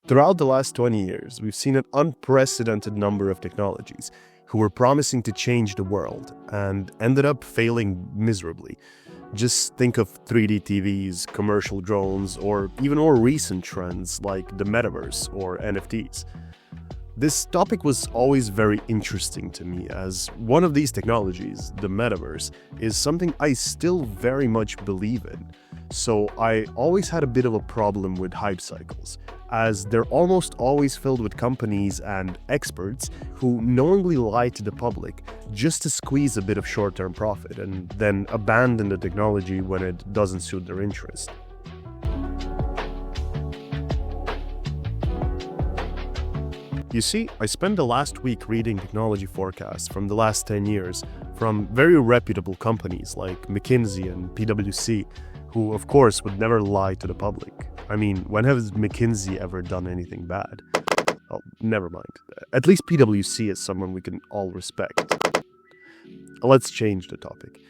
Throughout the last 20 years, we've seen an unprecedented number of technologies who were promising to change the world and ended up failing miserably. Just think of 3D TVs, commercial drones, or even more recent trends like the metaverse or NFTs. This topic was always very interesting to me, as one of these technologies, the metaverse, is something I still very much believe in. So I always had a bit of a problem with hype cycles, as they're almost always filled with companies and experts who knowingly lie to the public just to squeeze a bit of short-term profit and then abandon the technology when it doesn't suit their interest. You see, I spent the last week reading technology forecasts from the last 10 years from very reputable companies like McKinsey and PwC, who of course would never lie to the public. I mean, when has McKinsey ever done anything bad? Oh, never mind. At least PwC is someone we can all respect. Let's change the topic.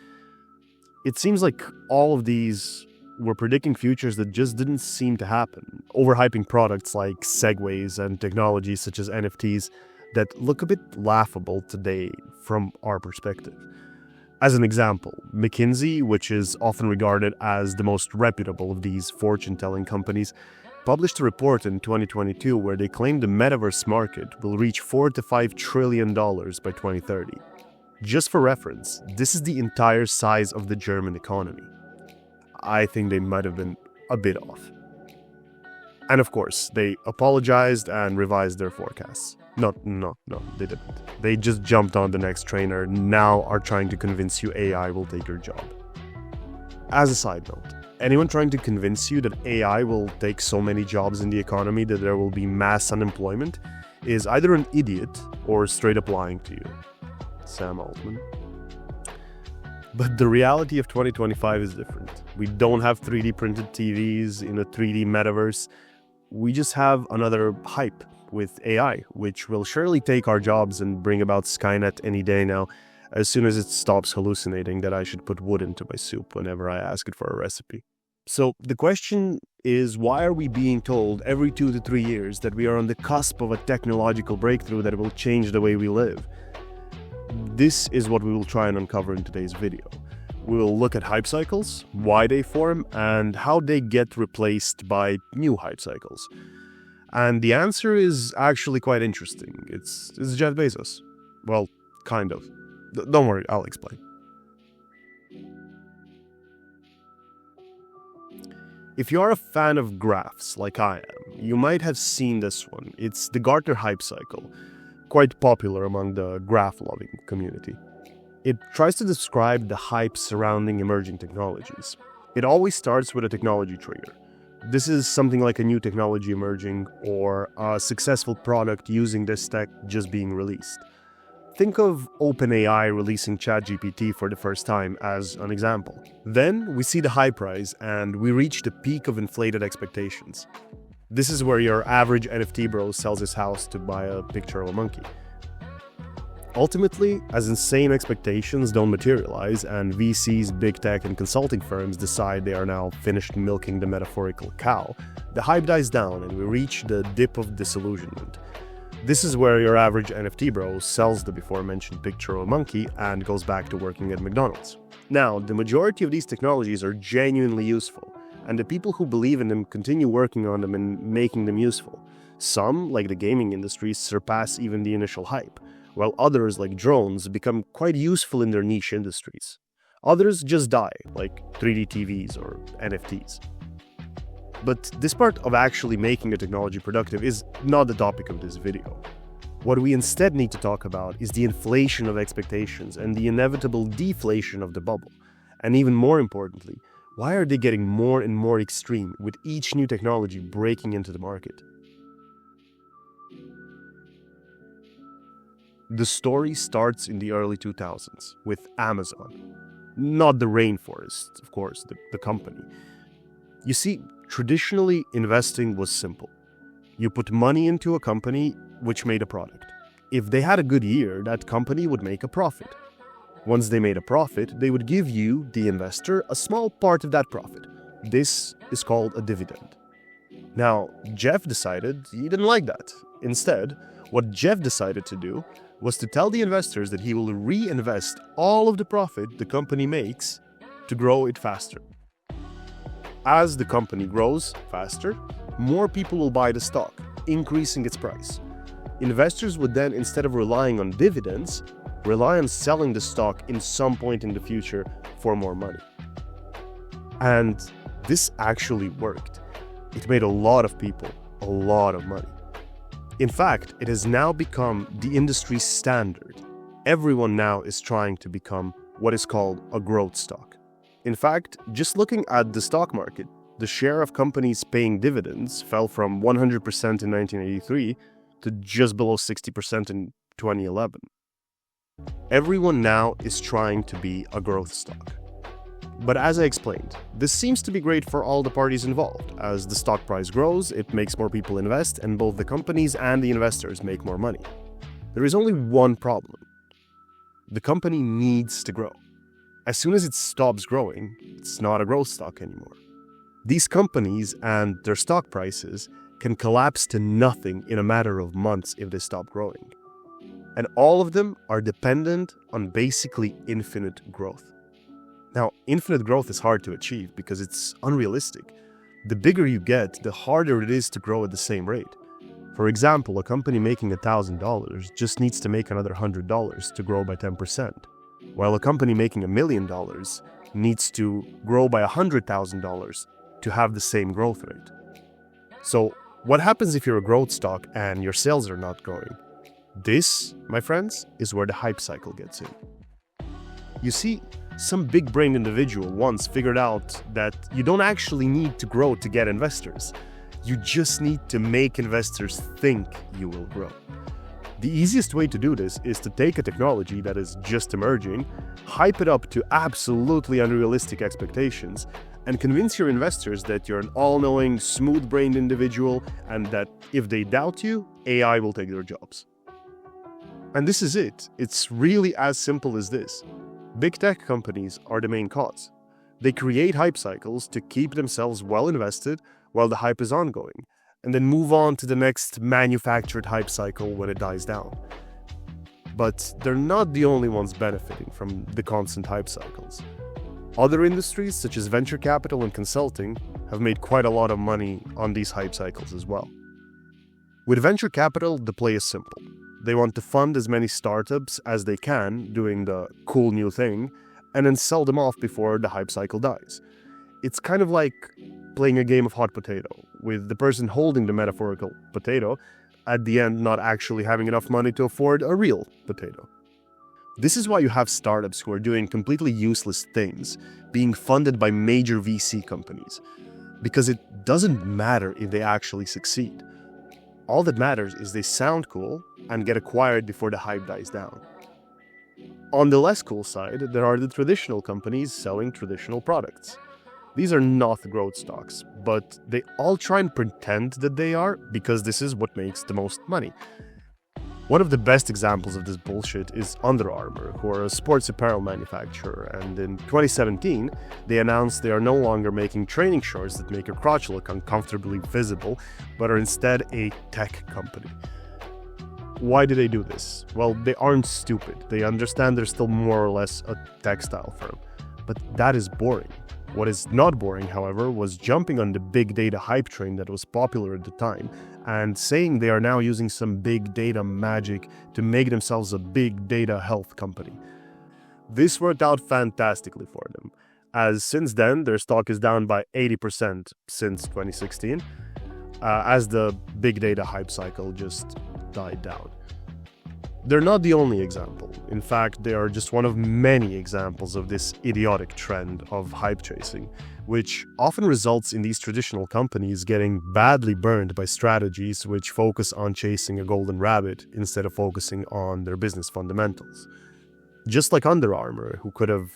It seems like all of these were predicting futures that just didn't seem to happen, overhyping products like segways and technologies such as NFTs that look a bit laughable today from our perspective. As an example, McKinsey, which is often regarded as the most reputable of these fortune-telling companies, published a report in 2022 where they claimed the metaverse market will reach $4 to $5 trillion by 2030. Just for reference, this is the entire size of the German economy. I think they might have been a bit off. And of course, they apologized and revised their forecasts. No, they didn't. They just jumped on the next trainer, now are trying to convince you AI will take your job. As a side note, anyone trying to convince you that AI will take so many jobs in the economy that there will be mass unemployment is either an idiot or straight up lying to you. Sam Altman. But the reality of 2025 is different. We don't have 3D printed TVs in a 3D metaverse. We just have another hype with AI, which will surely take our jobs and bring about Skynet any day now, as soon as it stops hallucinating that I should put wood into my soup whenever I ask it for a recipe. So the question is, why are we being told every 2 to 3 years that we are on the cusp of a technological breakthrough that will change the way we live? This is what we will try and uncover in today's video. We will look at hype cycles, why they form, and how they get replaced by new hype cycles. And the answer is actually quite interesting. It's Jeff Bezos. Well, kind of. Don't worry, I'll explain. If you are a fan of graphs like I am, you might have seen this one. It's the Gartner hype cycle, quite popular among the graph-loving community. It tries to describe the hype surrounding emerging technologies. It always starts with a technology trigger. This is something like a new technology emerging or a successful product using this tech just being released. Think of OpenAI releasing ChatGPT for the first time as an example. Then we see the hype rise and we reach the peak of inflated expectations. This is where your average NFT bro sells his house to buy a picture of a monkey. Ultimately, as insane expectations don't materialize and VCs, big tech, and consulting firms decide they are now finished milking the metaphorical cow, the hype dies down and we reach the dip of disillusionment. This is where your average NFT bro sells the before-mentioned picture of a monkey and goes back to working at McDonald's. Now, the majority of these technologies are genuinely useful, and the people who believe in them continue working on them and making them useful. Some, like the gaming industry, surpass even the initial hype, while others, like drones, become quite useful in their niche industries. Others just die, like 3D TVs or NFTs. But this part of actually making a technology productive is not the topic of this video. What we instead need to talk about is the inflation of expectations and the inevitable deflation of the bubble. And even more importantly, why are they getting more and more extreme with each new technology breaking into the market? The story starts in the early 2000s with Amazon. Not the rainforest, of course, the company. You see, traditionally, investing was simple. You put money into a company which made a product. If they had a good year, that company would make a profit. Once they made a profit, they would give you, the investor, a small part of that profit. This is called a dividend. Now, Jeff decided he didn't like that. Instead, what Jeff decided to do was to tell the investors that he will reinvest all of the profit the company makes to grow it faster. As the company grows faster, more people will buy the stock, increasing its price. Investors would then, instead of relying on dividends, rely on selling the stock in some point in the future for more money. And this actually worked. It made a lot of people a lot of money. In fact, it has now become the industry standard. Everyone now is trying to become what is called a growth stock. In fact, just looking at the stock market, the share of companies paying dividends fell from 100% in 1983 to just below 60% in 2011. Everyone now is trying to be a growth stock. But as I explained, this seems to be great for all the parties involved. As the stock price grows, it makes more people invest, and both the companies and the investors make more money. There is only one problem. The company needs to grow. As soon as it stops growing, it's not a growth stock anymore. These companies and their stock prices can collapse to nothing in a matter of months if they stop growing. And all of them are dependent on basically infinite growth. Now, infinite growth is hard to achieve because it's unrealistic. The bigger you get, the harder it is to grow at the same rate. For example, a company making $1,000 just needs to make another $100 to grow by 10%, while a company making $1 million needs to grow by $100,000 to have the same growth rate. So, what happens if you're a growth stock and your sales are not growing? This, my friends, is where the hype cycle gets in. You see, some big-brained individual once figured out that you don't actually need to grow to get investors. You just need to make investors think you will grow. The easiest way to do this is to take a technology that is just emerging, hype it up to absolutely unrealistic expectations, and convince your investors that you're an all-knowing, smooth-brained individual and that if they doubt you, AI will take their jobs. And this is it. It's really as simple as this. Big tech companies are the main cause. They create hype cycles to keep themselves well invested while the hype is ongoing, and then move on to the next manufactured hype cycle when it dies down. But they're not the only ones benefiting from the constant hype cycles. Other industries, such as venture capital and consulting, have made quite a lot of money on these hype cycles as well. With venture capital, the play is simple. They want to fund as many startups as they can doing the cool new thing, and then sell them off before the hype cycle dies. It's kind of like playing a game of hot potato, with the person holding the metaphorical potato at the end not actually having enough money to afford a real potato. This is why you have startups who are doing completely useless things being funded by major VC companies, because it doesn't matter if they actually succeed. All that matters is they sound cool and get acquired before the hype dies down. On the less cool side, there are the traditional companies selling traditional products. These are not growth stocks, but they all try and pretend that they are because this is what makes the most money. One of the best examples of this bullshit is Under Armour, who are a sports apparel manufacturer, and in 2017, they announced they are no longer making training shorts that make your crotch look uncomfortably visible, but are instead a tech company. Why do they do this? Well, they aren't stupid. They understand they're still more or less a textile firm. But that is boring. What is not boring, however, was jumping on the big data hype train that was popular at the time and saying they are now using some big data magic to make themselves a big data health company. This worked out fantastically for them, as since then their stock is down by 80% since 2016, as the big data hype cycle just died down. They're not the only example. In fact, they are just one of many examples of this idiotic trend of hype chasing, which often results in these traditional companies getting badly burned by strategies which focus on chasing a golden rabbit instead of focusing on their business fundamentals. Just like Under Armour, who could have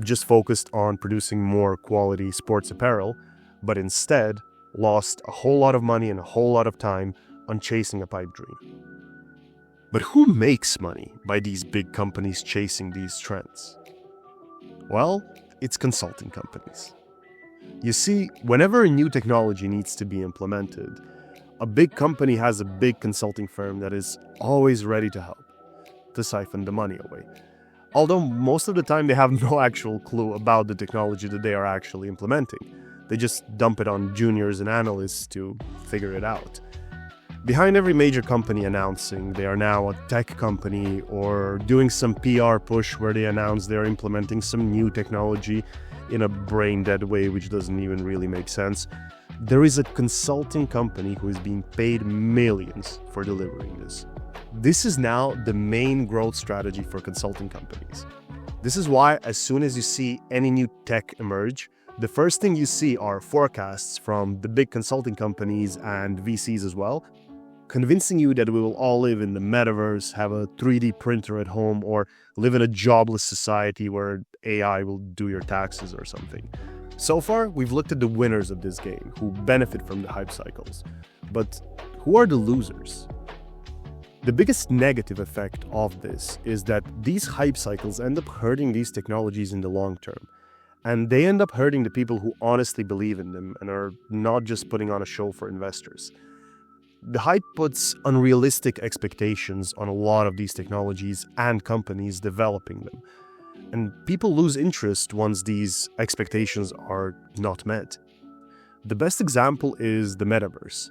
just focused on producing more quality sports apparel, but instead lost a whole lot of money and a whole lot of time on chasing a pipe dream. But who makes money by these big companies chasing these trends? Well, it's consulting companies. You see, whenever a new technology needs to be implemented, a big company has a big consulting firm that is always ready to help, to siphon the money away. Although most of the time they have no actual clue about the technology that they are actually implementing. They just dump it on juniors and analysts to figure it out. Behind every major company announcing they are now a tech company or doing some PR push where they announce they're implementing some new technology in a brain-dead way which doesn't even really make sense, there is a consulting company who is being paid millions for delivering this. This is now the main growth strategy for consulting companies. This is why as soon as you see any new tech emerge, the first thing you see are forecasts from the big consulting companies and VCs as well, convincing you that we will all live in the metaverse, have a 3D printer at home, or live in a jobless society where AI will do your taxes or something. So far, we've looked at the winners of this game, who benefit from the hype cycles. But who are the losers? The biggest negative effect of this is that these hype cycles end up hurting these technologies in the long term. And they end up hurting the people who honestly believe in them and are not just putting on a show for investors. The hype puts unrealistic expectations on a lot of these technologies and companies developing them. And people lose interest once these expectations are not met. The best example is the metaverse,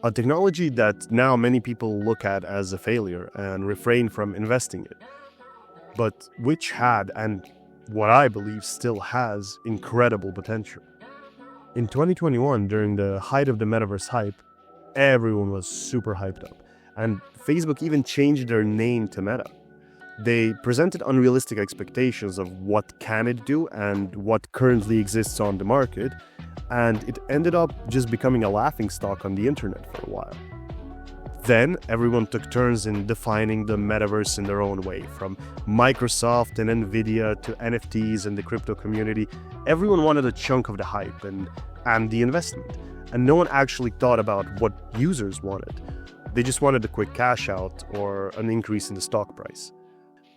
a technology that now many people look at as a failure and refrain from investing in, but which had, and what I believe still has, incredible potential. In 2021, during the height of the metaverse hype, everyone was super hyped up, and Facebook even changed their name to Meta. They presented unrealistic expectations of what can it do and what currently exists on the market, and it ended up just becoming a laughingstock on the internet for a while. Then everyone took turns in defining the metaverse in their own way, from Microsoft and Nvidia to NFTs and the crypto community. Everyone wanted a chunk of the hype and the investment, and no one actually thought about what users wanted. They just wanted a quick cash out or an increase in the stock price.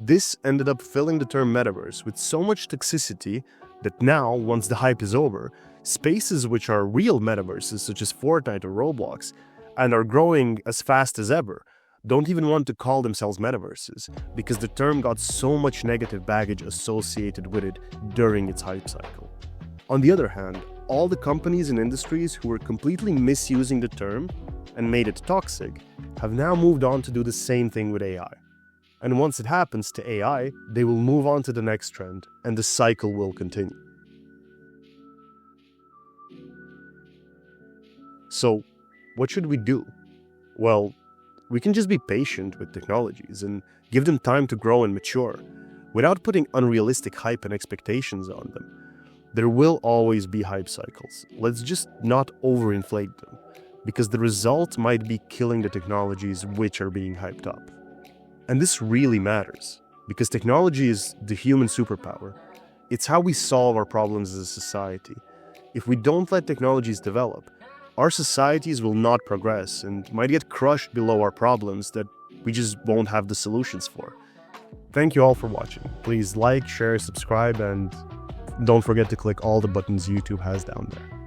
This ended up filling the term metaverse with so much toxicity that now, once the hype is over, spaces which are real metaverses such as Fortnite or Roblox and are growing as fast as ever don't even want to call themselves metaverses because the term got so much negative baggage associated with it during its hype cycle. On the other hand, all the companies and industries who were completely misusing the term and made it toxic have now moved on to do the same thing with AI. And once it happens to AI, they will move on to the next trend and the cycle will continue. So, what should we do? Well, we can just be patient with technologies and give them time to grow and mature without putting unrealistic hype and expectations on them. There will always be hype cycles. Let's just not overinflate them, because the result might be killing the technologies which are being hyped up. And this really matters, because technology is the human superpower. It's how we solve our problems as a society. If we don't let technologies develop, our societies will not progress and might get crushed below our problems that we just won't have the solutions for. Thank you all for watching. Please like, share, subscribe, and don't forget to click all the buttons YouTube has down there.